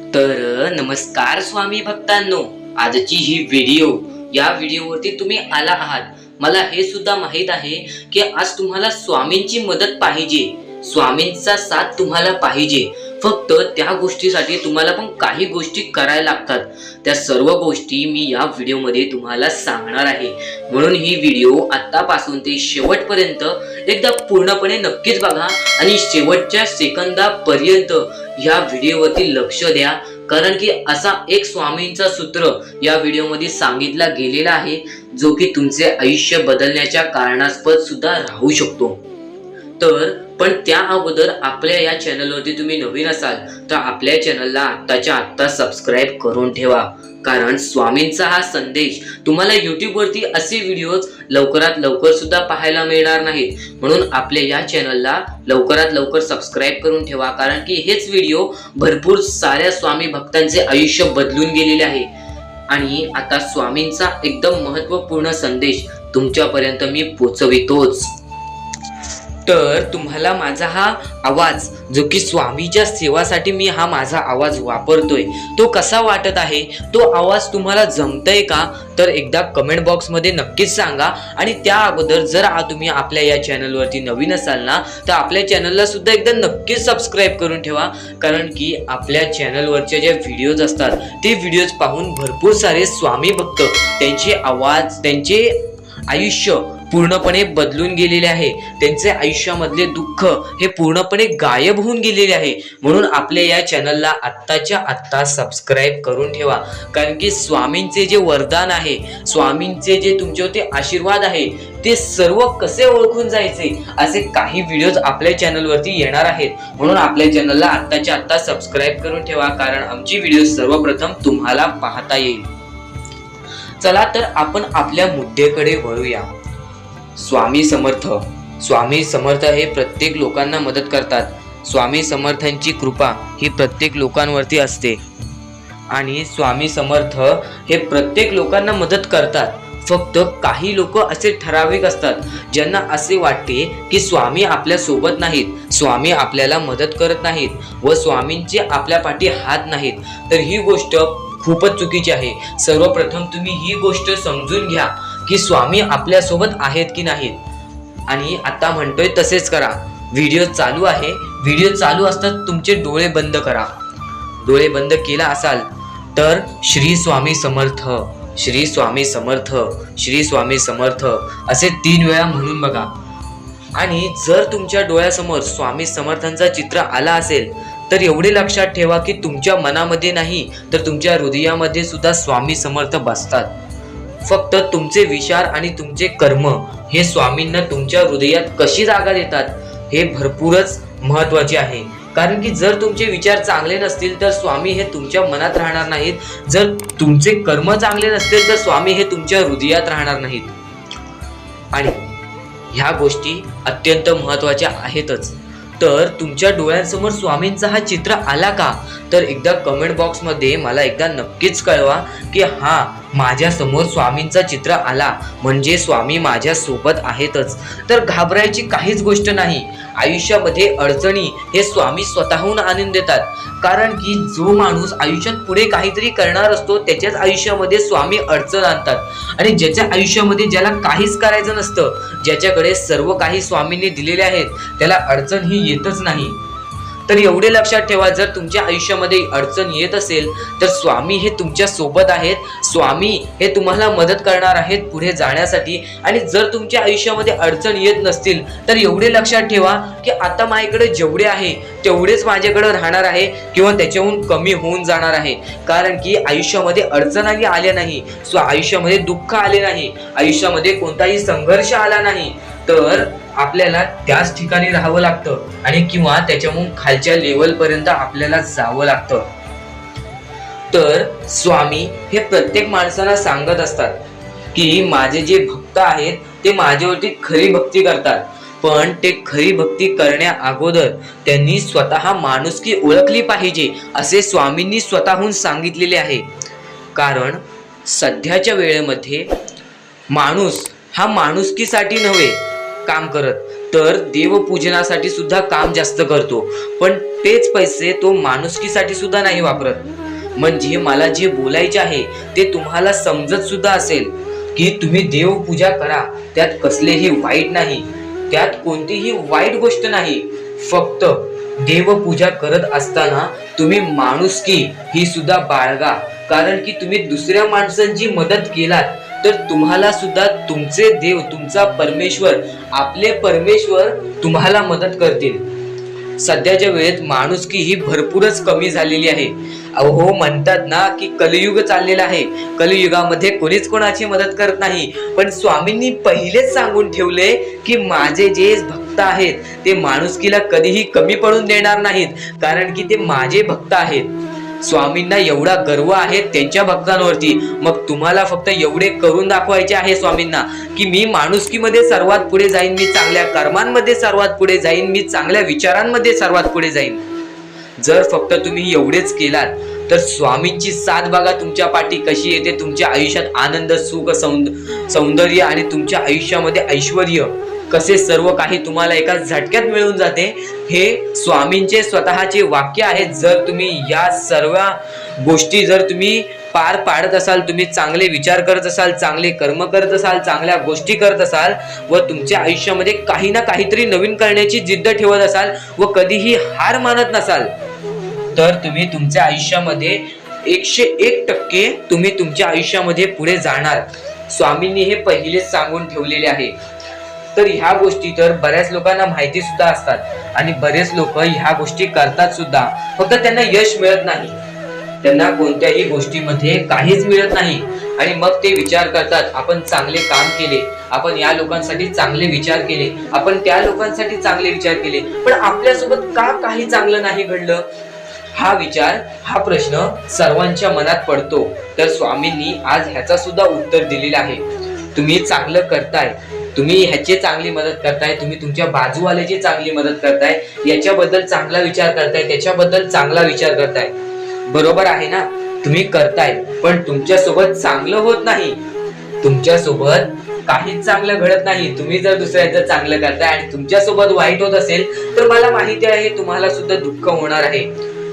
तर नमस्कार स्वामी भक्तांनो, आजची ही या व्हिडिओवरती तुम्ही आला आहात। मला हे सुद्धा माहित आहे की आज तुम्हाला स्वामींची मदत पाहिजे, स्वामींचा साथ तुम्हाला पाहिजे। फक्त त्या गोष्टीसाठी तुम्हाला पण काही गोष्टी करायला लागतात। त्या सर्व गोष्टी मी या व्हिडिओमध्ये तुम्हाला सांगणार आहे, म्हणून ही व्हिडिओ आतापासून ते शेवटपर्यंत एकदा पूर्णपणे नक्कीच बघा आणि शेवटच्या सेकंदापर्यंत या व्हिडिओवरती लक्ष द्या, कारण की असा एक स्वामींचा सूत्र या व्हिडिओमध्ये सांगितला गेलेला आहे जो की तुमचे आयुष्य बदलण्याच्या कारणास्पद सुद्धा राहू शकतो। तर पण त्या अगोदर आपल्या या चॅनलवरती तुम्ही नवीन असाल तर आपल्या चॅनलला आत्ताच्या आत्ता सबस्क्राइब करून ठेवा, कारण स्वामींचा हा संदेश तुम्हाला YouTube वरती असे व्हिडिओज लवकरात लवकर सुद्धा पाहायला मिळणार नाहीत। म्हणून आपल्या या चॅनलला लवकरात लवकर सबस्क्राइब करून ठेवा, कारण की हेच व्हिडिओ भरपूर साऱ्या स्वामी भक्तांचे आयुष्य बदलून गेलेले आहे। आणि आता स्वामींचा एकदम महत्त्वपूर्ण संदेश तुमच्यापर्यंत मी पोहोचवितोच। तर तुम्हाला माझा हा आवाज जो की स्वामीच्या सेवासाठी मी हा माझा आवाज वापरतोय तो कसा वाटत आहे, तो आवाज तुम्हाला जमतय का, तर एकदा कमेंट बॉक्स मध्ये नक्कीच सांगा। आणि त्या अगोदर जर तुम्ही आपल्या या चॅनलवरती नवीन असाल ना तर आपल्या चॅनलला सुद्धा एकदा नक्कीच सबस्क्राइब करून ठेवा, कारण की आपल्या चॅनलवरचे जे व्हिडिओज असतात ते व्हिडिओज पाहून भरपूर सारे स्वामी भक्त त्यांचे आवाज त्यांचे आयुष्य पूर्णपणे बदलून गेलेले आहे, त्यांचे आयुष्यामधले दुःख हे पूर्णपणे गायब होऊन गेलेले आहे। म्हणून आपल्या या चॅनलला आत्ताच्या आत्ता सबस्क्राइब करून ठेवा, कारण की स्वामींचे जे वरदान आहे, स्वामींचे जे तुमच्यावरती आशीर्वाद आहे ते सर्व कसे ओळखून जायचे असे काही व्हिडिओज आपल्या चॅनलवरती येणार आहेत। म्हणून आपल्या चॅनलला आत्ताच्या आत्ता सबस्क्राइब करून ठेवा, कारण आमची व्हिडिओ सर्वप्रथम तुम्हाला पाहता येईल। चला तर आपण आपल्या मुद्द्याकडे वळूया। स्वामी समर्थ हे प्रत्येक लोकांना मदत करतात। स्वामी समर्थांची कृपा ही प्रत्येक लोकांवरती असते आणि स्वामी समर्थ हे प्रत्येक लोकांना मदत करतात। फक्त काही लोक असे ठराविक असतात ज्यांना असे वाटते की स्वामी आपल्या सोबत नाहीत, स्वामी आपल्याला मदत करत नाहीत व स्वामींचे आपल्या पाठी हात नाहीत। तर ही गोष्ट खूपच चुकीची आहे। सर्वप्रथम तुम्ही ही गोष्ट समजून घ्या की स्वामी आपल्या सोबत आहेत की नाहीत। आणि आता म्हणतोय तसेच करा। व्हिडिओ चालू आहे, व्हिडिओ चालू असतात तुमचे डोळे बंद करा। डोळे बंद केला असाल तर श्री स्वामी समर्थ, श्री स्वामी समर्थ, श्री स्वामी समर्थ असे 3 वेळा म्हणून बघा। आणि जर तुमच्या डोळ्यासमोर स्वामी समर्थांचा चित्र आला असेल तर एवढे लक्षात ठेवा की तुमच्या मनामध्ये नाही तर तुमच्या हृदयामध्ये सुद्धा स्वामी समर्थ बसतात। फक्त तुमचे विचार आणि तुमचे कर्म हे स्वामींना तुमच्या हृदयात कशी जागा देतात हे भरपूरच महत्त्वाचे आहे, कारण की जर तुमचे विचार चांगले नसतील तर स्वामी हे तुमच्या मनात राहणार नाहीत, जर तुमचे कर्म चांगले नसतील तर स्वामी हे तुमच्या हृदयात राहणार नाहीत। आणि ह्या गोष्टी अत्यंत महत्त्वाच्या आहेतच। तर तुमच्या डोळ्यांसमोर स्वामींचा हा चित्र आला का, तर एकदा कमेंट बॉक्स मध्ये मला एकदा नक्कीच कळवा की हा माझ्या समोर स्वामींचा चित्र आला म्हणजे स्वामी माझ्या सोबत आहेतच। तर घाबरायची काहीच गोष्ट नाही। आयुष्यामध्ये अडचणी हे स्वामी स्वतःहून आणून देतात, कारण की जो माणूस आयुष्यात पुढे काहीतरी करणार असतो त्याच्याच आयुष्यामध्ये स्वामी अडचण आणतात। आणि ज्याच्या आयुष्यामध्ये ज्याला काहीच करायचं नसतं, ज्याच्याकडे सर्व काही स्वामींनी दिलेले आहेत, त्याला अडचण ही येतच नाही। तर एवढे लक्षात ठेवा, जर तुमच्या आयुष्यामध्ये अडचण येत असेल तर स्वामी हे तुमच्या सोबत आहेत, स्वामी हे तुम्हाला मदत करणार आहेत पुढे जाण्यासाठी। आणि जर तुमच्या आयुष्यामध्ये अडचण येत नसतील तर एवढे लक्षात ठेवा की आता माझ्याकडे जेवढे आहे तेवढेच माझ्याकडे राहणार आहे किंवा त्याच्याहून कमी होऊन जाणार आहे, कारण की आयुष्यामध्ये अडचणी आल्या नाही, आयुष्यामध्ये दुःख आले नाही, आयुष्यामध्ये कोणताही संघर्ष आला नाही, तर आपल्याला त्याच ठिकाणी राहावं लागतं आणि किंवा त्याच्याहून खालच्या लेवल पर्यंत आपल्याला जावं लागतं। तर स्वामी हे प्रत्येक माणसाला सांगत असतात की माझे जे भक्त आहेत ते माझ्यावरती खरी भक्ती करतात, पण ते खरी भक्ती करण्या अगोदर त्यांनी स्वतः माणुसकी ओळखली पाहिजे असे स्वामींनी स्वतःहून सांगितलेले आहे। कारण सध्याच्या वेळेमध्ये माणूस हा माणुसकीसाठी नव्हे काम करत तर देवपूजनासाठी सुद्धा काम जास्त करतो, पण तेच पैसे तो माणुसकीसाठी सुद्धा नाही वापरत. म्हणजे मला जे बोलायचे आहे ते तुम्हाला समजत सुद्धा असेल की तुम्ही देवपूजा करा, त्यात कसलेही वाईट नाही, त्यात कोणतीही वाईट गोष्ट नाही. फक्त देवपूजा करत असताना तुम्ही माणुसकी ही सुद्धा बाळगा. कारण की तुम्ही दुसऱ्या माणसांची मदत केलात तर तुम्हाला सुद्धा तुमचे देव, तुमचा परमेश्वर, आपले परमेश्वर तुम्हाला मदत करतील. सध्याच्या वेळेत माणुसकी ही भरपूरच कमी झालेली आहे. अहो म्हणतात ना की कलियुग चाललेला आहे. कलियुगामध्ये कोणीच कोणाची मदत करत नाही. पण स्वामींनी पहिलेच सांगून ठेवले की माझे जे भक्त आहेत ते माणुसकीला कधीही कमी पडून देणार नाहीत, कारण की ते माझे भक्त आहेत. स्वामींना एवढा गर्व आहे त्यांच्या भक्तांवरती. मग तुम्हाला फक्त एवढे करून दाखवायचे आहे स्वामींना की मी माणुसकीमध्ये सर्वात पुढे जाईन, मी चांगल्या कर्मांमध्ये सर्वात पुढे जाईन, मी चांगल्या विचारांमध्ये सर्वात पुढे जाईन. जर फक्त तुम्ही एवढेच केलात तर स्वामींची साथ बघा तुमच्या पाठी कशी येते. तुमच्या आयुष्यात आनंद, सुख, सौंदर्य आणि तुमच्या आयुष्यामध्ये ऐश्वर्य कसे सर्व काही तुम्हाला एका झटक्यात मिळून जाते. हे स्वामींचे स्वतःचे वाक्य आहेत. जर तुम्ही या सर्व गोष्टी जर तुम्ही पार पाडत असाल, तुम्ही चांगले विचार करत असाल, चांगले कर्म करत असाल, चांगल्या गोष्टी करत असाल व तुमच्या आयुष्यामध्ये काही ना काहीतरी नवीन करण्याची जिद्द ठेवत असाल व कधीही हार मानत नसाल, तर तुम्ही तुमच्या आयुष्यामध्ये 101% तुम्ही तुमच्या आयुष्यामध्ये पुढे जाणार. स्वामींनी हे पहिलेच सांगून ठेवलेले आहे. तर ह्या गोष्टी तर बऱ्याच लोकांना माहिती सुद्धा असतात आणि बरेच लोक ह्या गोष्टी करतात सुद्धा, फक्त त्यांना यश मिळत नाही. त्यांना कोणत्याही गोष्टीमध्ये काहीच मिळत नाही आणि मग ते विचार करतात आपण चांगले काम केले, आपण या लोकांसाठी चांगले विचार केले, आपण त्या लोकांसाठी चांगले विचार केले, पण आपल्यासोबत का काही चांगलं नाही घडलं. हा विचार, हा प्रश्न सर्वांच्या मनात पडतो. तर स्वामींनी आज ह्याचा सुद्धा उत्तर दिलेलं आहे. तुम्ही चांगलं करताय, तुम्ही ह्याची चांगली मदत करताय, तुम्ही तुमच्या बाजूवाल्याची चांगली मदत करताय, याच्याबद्दल चांगला विचार करताय, त्याच्याबद्दल चांगला विचार करताय, बरोबर आहे ना. तुम्ही करताय पण तुमच्यासोबत चांगलं होत नाही, तुमच्यासोबत काहीच चांगलं घडत नाही. तुम्ही जर दुसऱ्याचं चांगलं करताय आणि तुमच्यासोबत वाईट होत असेल तर मला माहिती आहे तुम्हाला सुद्धा दुःख होणार आहे.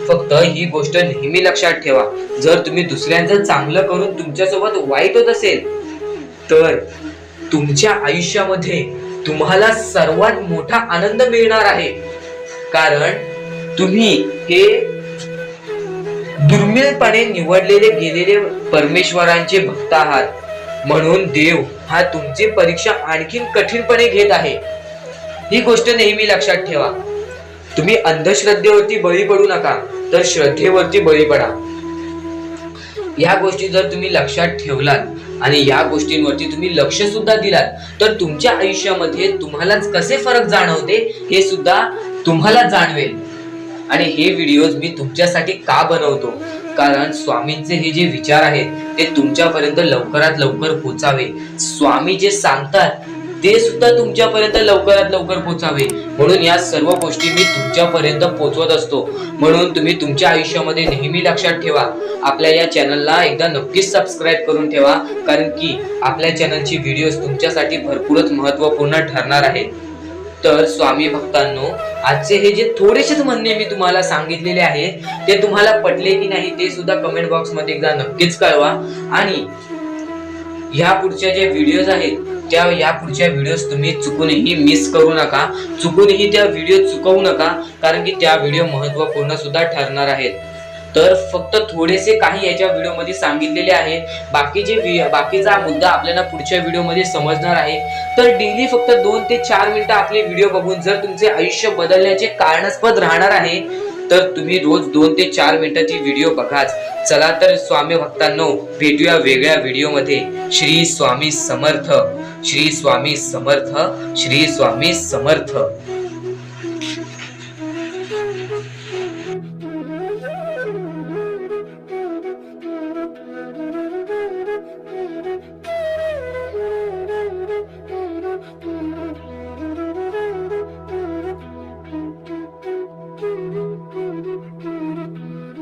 फक्त ही गोष्ट नेहमी लक्षात ठेवा, जर तुम्ही दुसऱ्यांचं चांगलं करून तुमच्यासोबत वाईट होत असेल तर तुमच्या आयुष्यामध्ये तुम्हाला सर्वात मोठा आनंद मिळणार आहे. कारण तुम्ही हे दुर्मिळपणे निवडलेले गेलेले परमेश्वरांचे भक्त आहात. म्हणून देव हा तुमची परीक्षा आणखीन कठीणपणे घेत आहे. ही गोष्ट नेहमी लक्षात ठेवा. तुम्ही अंधश्रद्धेवरती बळी पडू नका, तर श्रद्धेवरती बळी पडा. या गोष्टी जर तुम्ही लक्षात ठेवलात आणि या गोष्टींवरती तुम्ही लक्ष सुद्धा दिलात तर तुमच्या आयुष्यामध्ये तुम्हाला कसे फरक जाणवते हे सुद्धा तुम्हाला जाणवेल. आणि हे व्हिडिओज मी तुमच्यासाठी का बनवतो, कारण स्वामींचे हे जे विचार आहेत ते तुमच्यापर्यंत लवकरात लवकर पोचावे. स्वामी जे सांगतात ते सुद्धा तुमच्यापर्यंत लवकरात लवकर पोचावे, म्हणून या सर्व गोष्टी मी तुमच्यापर्यंत पोहोचवत असतो. म्हणून तुम्ही तुमच्या आयुष्यामध्ये नेहमी लक्षात ठेवा, आपल्या या चॅनलला एकदा नक्कीच सबस्क्राईब करून ठेवा, कारण की आपल्या चॅनलची व्हिडिओज तुमच्यासाठी भरपूरच महत्त्वपूर्ण ठरणार आहेत. तर स्वामी भक्तांनो, आजचे हे जे थोडेसेच म्हणणे मी तुम्हाला सांगितलेले आहे ते तुम्हाला पटले की नाही ते सुद्धा कमेंट बॉक्स मध्ये एकदा नक्कीच कळवा. आणि ह्या पुढच्या जे व्हिडिओज आहेत त्या या पुढच्या व्हिडिओज तुम्ही चुकूनही मिस करू नका, चुकूनही त्या व्हिडिओ चुकवू नका, कारण की त्या व्हिडिओ महत्त्वपूर्ण सुद्धा ठरणार आहेत. तर फक्त थोडेसे काही याच्या व्हिडिओमध्ये सांगितलेले आहे, बाकीचा मुद्दा आपल्याला पुढच्या व्हिडिओमध्ये समजणार आहे. तर डेली फक्त 2 ते 4 मिनिटं आपले व्हिडिओ बघून जर तुमचे आयुष्य बदलण्याचे कारणस्पद राहणार आहे तर तुम्ही रोज 2 ते 4 मिनिटाची व्हिडिओ बघाच. चला तर स्वामी भक्तांनो, भेटूया वेगळ्या व्हिडिओमध्ये. श्री स्वामी समर्थ, श्री स्वामी समर्थ, श्री स्वामी समर्थ.